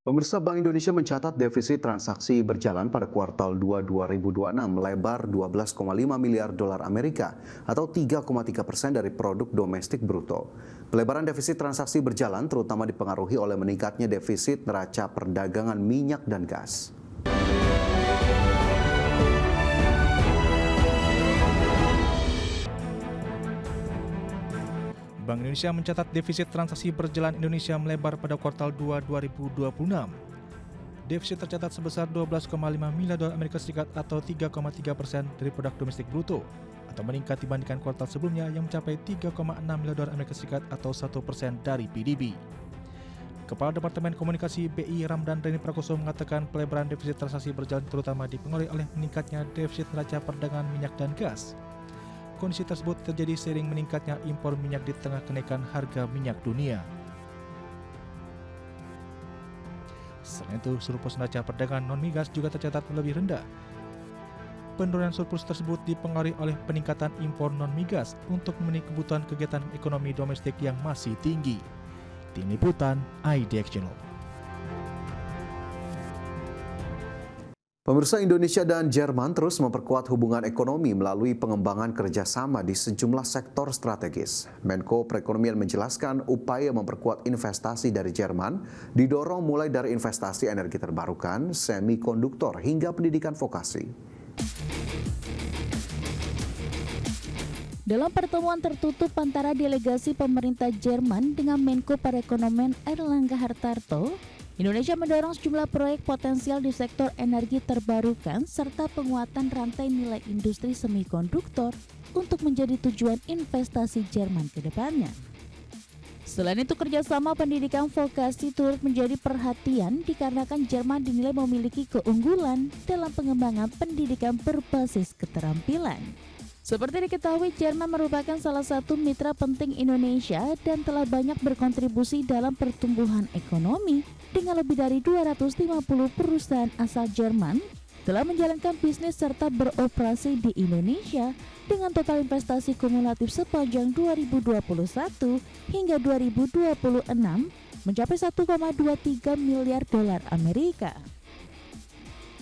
Pemirsa, Bank Indonesia mencatat defisit transaksi berjalan pada kuartal 2 2026 melebar 12,5 miliar dolar Amerika atau 3,3% dari produk domestik bruto. Pelebaran defisit transaksi berjalan terutama dipengaruhi oleh meningkatnya defisit neraca perdagangan minyak dan gas. Bank Indonesia mencatat defisit transaksi berjalan Indonesia melebar pada kuartal 2 2026. Defisit tercatat sebesar 12,5 miliar dolar Amerika Serikat atau 3,3% dari produk domestik bruto, atau meningkat dibandingkan kuartal sebelumnya yang mencapai 3,6 miliar dolar Amerika Serikat atau 1% dari PDB. Kepala Departemen Komunikasi BI Ramdan Reni Prakoso mengatakan pelebaran defisit transaksi berjalan terutama dipengaruhi oleh meningkatnya defisit neraca perdagangan minyak dan gas. Kondisi tersebut terjadi seiring meningkatnya impor minyak di tengah kenaikan harga minyak dunia. Selain itu, surplus neraca perdagangan non-migas juga tercatat lebih rendah. Penurunan surplus tersebut dipengaruhi oleh peningkatan impor non-migas untuk memenuhi kebutuhan kegiatan ekonomi domestik yang masih tinggi. Tim Liputan IDX Channel. Pemirsa, Indonesia dan Jerman terus memperkuat hubungan ekonomi melalui pengembangan kerjasama di sejumlah sektor strategis. Menko Perekonomian menjelaskan upaya memperkuat investasi dari Jerman didorong mulai dari investasi energi terbarukan, semikonduktor hingga pendidikan vokasi. Dalam pertemuan tertutup antara delegasi pemerintah Jerman dengan Menko Perekonomian Airlangga Hartarto, Indonesia mendorong sejumlah proyek potensial di sektor energi terbarukan serta penguatan rantai nilai industri semikonduktor untuk menjadi tujuan investasi Jerman ke depannya. Selain itu, kerjasama pendidikan vokasi turut menjadi perhatian dikarenakan Jerman dinilai memiliki keunggulan dalam pengembangan pendidikan berbasis keterampilan. Seperti diketahui, Jerman merupakan salah satu mitra penting Indonesia dan telah banyak berkontribusi dalam pertumbuhan ekonomi dengan lebih dari 250 perusahaan asal Jerman telah menjalankan bisnis serta beroperasi di Indonesia dengan total investasi kumulatif sepanjang 2021 hingga 2026 mencapai 1,23 miliar dolar Amerika.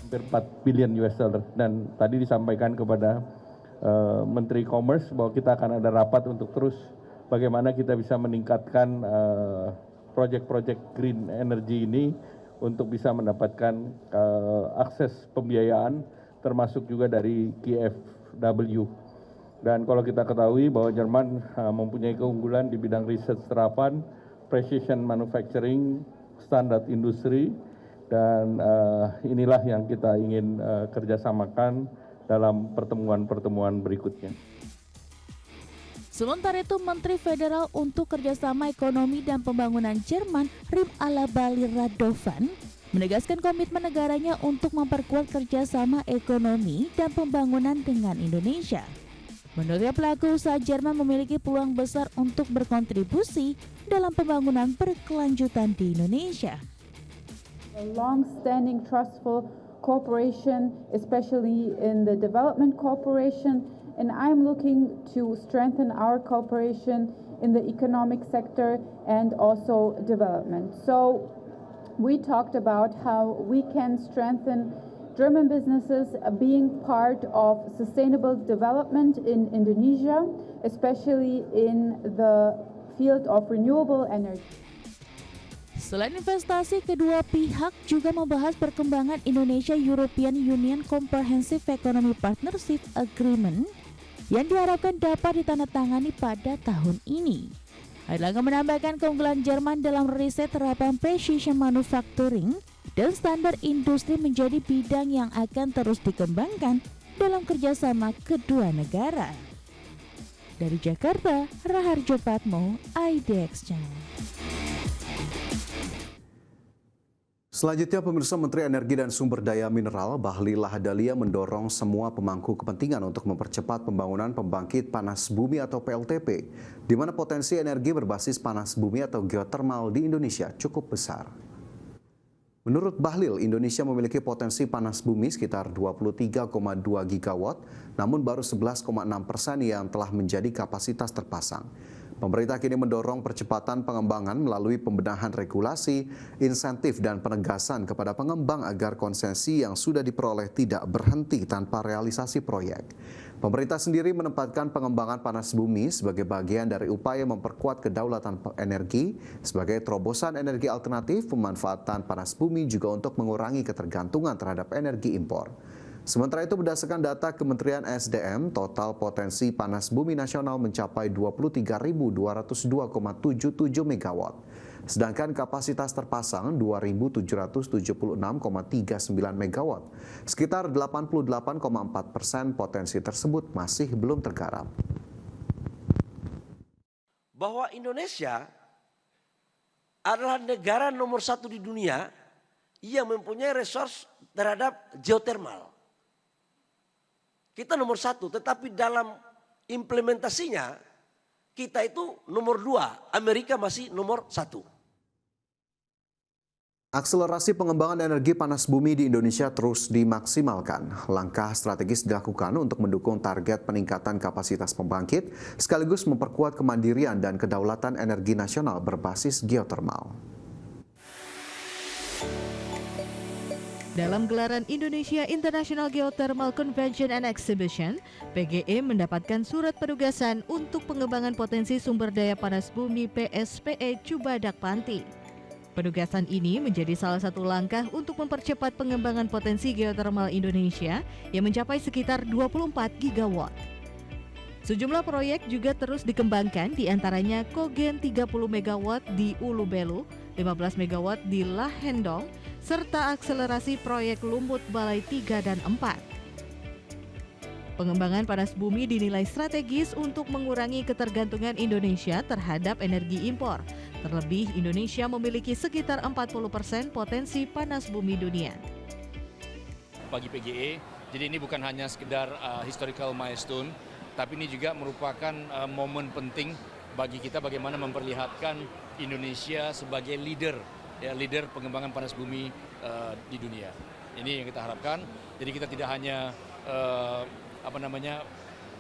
Hampir 4 billion US dollar, dan tadi disampaikan kepada Menteri Commerce bahwa kita akan ada rapat untuk terus bagaimana kita bisa meningkatkan proyek-proyek green energy ini untuk bisa mendapatkan akses pembiayaan termasuk juga dari KfW. Dan kalau kita ketahui bahwa Jerman mempunyai keunggulan di bidang riset terapan, precision manufacturing, standar industri, dan inilah yang kita ingin kerjasamakan dalam pertemuan-pertemuan berikutnya. Sementara itu, Menteri Federal untuk Kerjasama Ekonomi dan Pembangunan Jerman, Rim Alabali Radovan, menegaskan komitmen negaranya untuk memperkuat kerjasama ekonomi dan pembangunan dengan Indonesia. Menurutnya, pelaku usaha Jerman memiliki peluang besar untuk berkontribusi dalam pembangunan berkelanjutan di Indonesia. A long-standing trustful cooperation, especially in the development cooperation, and I'm looking to strengthen our cooperation in the economic sector and also development. So we talked about how we can strengthen German businesses being part of sustainable development in Indonesia, especially in the field of renewable energy. Selain investasi, kedua pihak juga membahas perkembangan Indonesia-European Union Comprehensive Economic Partnership Agreement yang diharapkan dapat ditandatangani pada tahun ini. Airlangga menambahkan keunggulan Jerman dalam riset terapan precision manufacturing dan standar industri menjadi bidang yang akan terus dikembangkan dalam kerjasama kedua negara. Dari Jakarta, Raharjo Patmo, IDX Channel. Selanjutnya, pemirsa, Menteri Energi dan Sumber Daya Mineral Bahlil Lahadalia mendorong semua pemangku kepentingan untuk mempercepat pembangunan pembangkit panas bumi atau PLTP, di mana potensi energi berbasis panas bumi atau geothermal di Indonesia cukup besar. Menurut Bahlil, Indonesia memiliki potensi panas bumi sekitar 23,2 gigawatt, namun baru 11,6% yang telah menjadi kapasitas terpasang. Pemerintah kini mendorong percepatan pengembangan melalui pembenahan regulasi, insentif, dan penegasan kepada pengembang agar konsesi yang sudah diperoleh tidak berhenti tanpa realisasi proyek. Pemerintah sendiri menempatkan pengembangan panas bumi sebagai bagian dari upaya memperkuat kedaulatan energi sebagai terobosan energi alternatif. Pemanfaatan panas bumi juga untuk mengurangi ketergantungan terhadap energi impor. Sementara itu, berdasarkan data Kementerian SDM, total potensi panas bumi nasional mencapai 23.202,77 MW. Sedangkan kapasitas terpasang 2.776,39 MW. Sekitar 88,4% potensi tersebut masih belum tergarap. Bahwa Indonesia adalah negara nomor 1 di dunia yang mempunyai resource terhadap geothermal. Kita nomor 1, tetapi dalam implementasinya kita itu nomor 2, Amerika masih nomor 1. Akselerasi pengembangan energi panas bumi di Indonesia terus dimaksimalkan. Langkah strategis dilakukan untuk mendukung target peningkatan kapasitas pembangkit, sekaligus memperkuat kemandirian dan kedaulatan energi nasional berbasis geotermal. Dalam gelaran Indonesia International Geothermal Convention and Exhibition, PGE mendapatkan surat penugasan untuk pengembangan potensi sumber daya panas bumi PSPE Cubadak Panti. Penugasan ini menjadi salah satu langkah untuk mempercepat pengembangan potensi geothermal Indonesia yang mencapai sekitar 24 gigawatt. Sejumlah proyek juga terus dikembangkan, diantaranya Kogen 30 MW di Ulu Belu, 15 MW di Lahendong, serta akselerasi proyek Lumut Balai 3 dan 4. Pengembangan panas bumi dinilai strategis untuk mengurangi ketergantungan Indonesia terhadap energi impor. Terlebih, Indonesia memiliki sekitar 40% potensi panas bumi dunia. Bagi PGE, jadi ini bukan hanya sekedar historical milestone, tapi ini juga merupakan momen penting bagi kita bagaimana memperlihatkan Indonesia sebagai leader pengembangan panas bumi di dunia. Ini yang kita harapkan. Jadi kita tidak hanya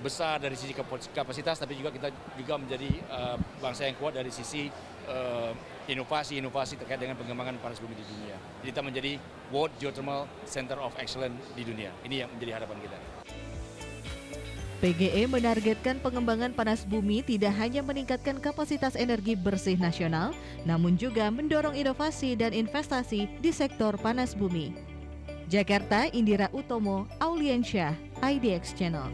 besar dari sisi kapasitas, tapi juga kita juga menjadi bangsa yang kuat dari sisi inovasi terkait dengan pengembangan panas bumi di dunia. Jadi kita menjadi World Geothermal Center of Excellence di dunia. Ini yang menjadi harapan kita. PGE menargetkan pengembangan panas bumi tidak hanya meningkatkan kapasitas energi bersih nasional, namun juga mendorong inovasi dan investasi di sektor panas bumi. Jakarta, Indira Utomo, Auliensyah, IDX Channel.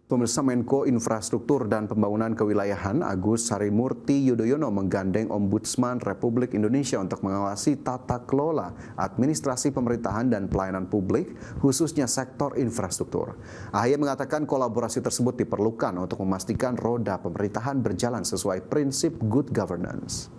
Pemirsa, Menko Infrastruktur dan Pembangunan Kewilayahan Agus Harimurti Yudhoyono menggandeng Ombudsman Republik Indonesia untuk mengawasi tata kelola administrasi pemerintahan dan pelayanan publik, khususnya sektor infrastruktur. AHY mengatakan kolaborasi tersebut diperlukan untuk memastikan roda pemerintahan berjalan sesuai prinsip good governance.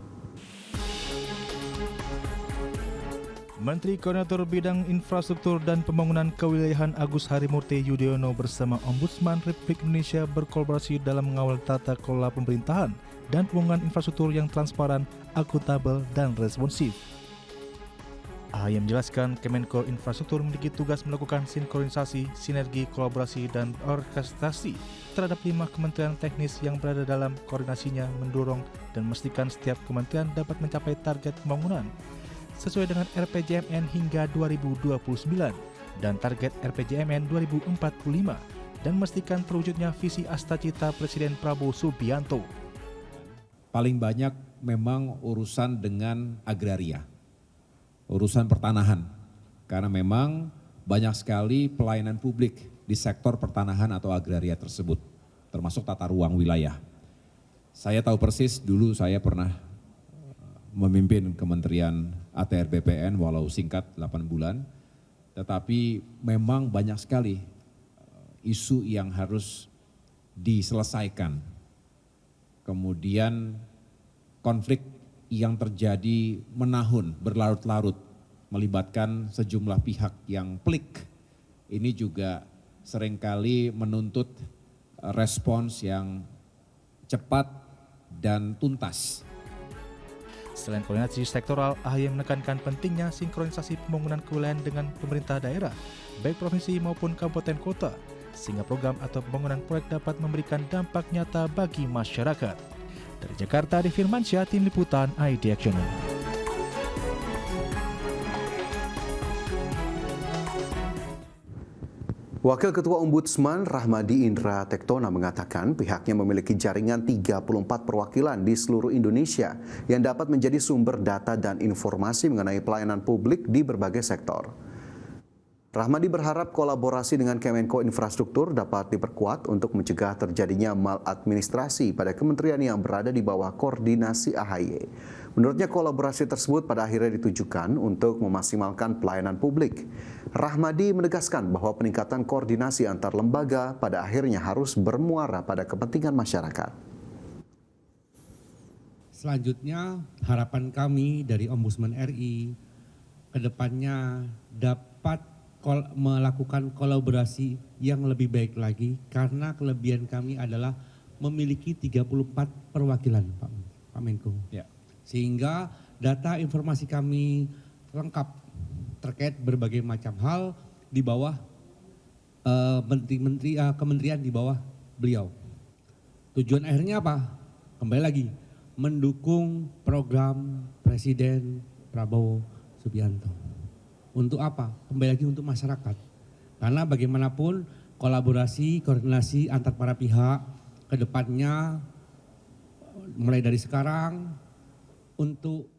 Menteri Koordinator Bidang Infrastruktur dan Pembangunan Kewilayahan Agus Harimurti Yudhoyono bersama Ombudsman Republik Indonesia berkolaborasi dalam mengawal tata kelola pemerintahan dan pembangunan infrastruktur yang transparan, akuntabel, dan responsif. AHY menjelaskan Kemenko Infrastruktur memiliki tugas melakukan sinkronisasi, sinergi, kolaborasi, dan orkestrasi terhadap 5 kementerian teknis yang berada dalam koordinasinya, mendorong dan memastikan setiap kementerian dapat mencapai target pembangunan sesuai dengan RPJMN hingga 2029 dan target RPJMN 2045 dan memastikan terwujudnya visi Astacita Presiden Prabowo Subianto. Paling banyak memang urusan dengan agraria, urusan pertanahan, karena memang banyak sekali pelayanan publik di sektor pertanahan atau agraria tersebut, termasuk tata ruang wilayah. Saya tahu persis, dulu saya pernah memimpin Kementerian ATR BPN walau singkat 8 bulan, tetapi memang banyak sekali isu yang harus diselesaikan. Kemudian konflik yang terjadi menahun, berlarut-larut, melibatkan sejumlah pihak yang pelik. Ini juga seringkali menuntut respons yang cepat dan tuntas. Selain koordinasi sektoral, AHY menekankan pentingnya sinkronisasi pembangunan kewilayahan dengan pemerintah daerah, baik provinsi maupun kabupaten kota, sehingga program atau pembangunan proyek dapat memberikan dampak nyata bagi masyarakat. Dari Jakarta, Adi Firmansyah, Tim Liputan ID Action. Wakil Ketua Ombudsman Rahmadi Indra Tektona mengatakan pihaknya memiliki jaringan 34 perwakilan di seluruh Indonesia yang dapat menjadi sumber data dan informasi mengenai pelayanan publik di berbagai sektor. Rahmadi berharap kolaborasi dengan Kemenko Infrastruktur dapat diperkuat untuk mencegah terjadinya maladministrasi pada kementerian yang berada di bawah koordinasi AHY. Menurutnya kolaborasi tersebut pada akhirnya ditujukan untuk memaksimalkan pelayanan publik. Rahmadi menegaskan bahwa peningkatan koordinasi antar lembaga pada akhirnya harus bermuara pada kepentingan masyarakat. Selanjutnya, harapan kami dari Ombudsman RI ke depannya dapat melakukan kolaborasi yang lebih baik lagi karena kelebihan kami adalah memiliki 34 perwakilan Pak Menko. Ya. Sehingga data informasi kami lengkap terkait berbagai macam hal di bawah kementerian di bawah beliau. Tujuan akhirnya apa? Kembali lagi mendukung program Presiden Prabowo Subianto. Untuk apa? Kembali lagi untuk masyarakat. Karena bagaimanapun kolaborasi, koordinasi antar para pihak ke depannya mulai dari sekarang untuk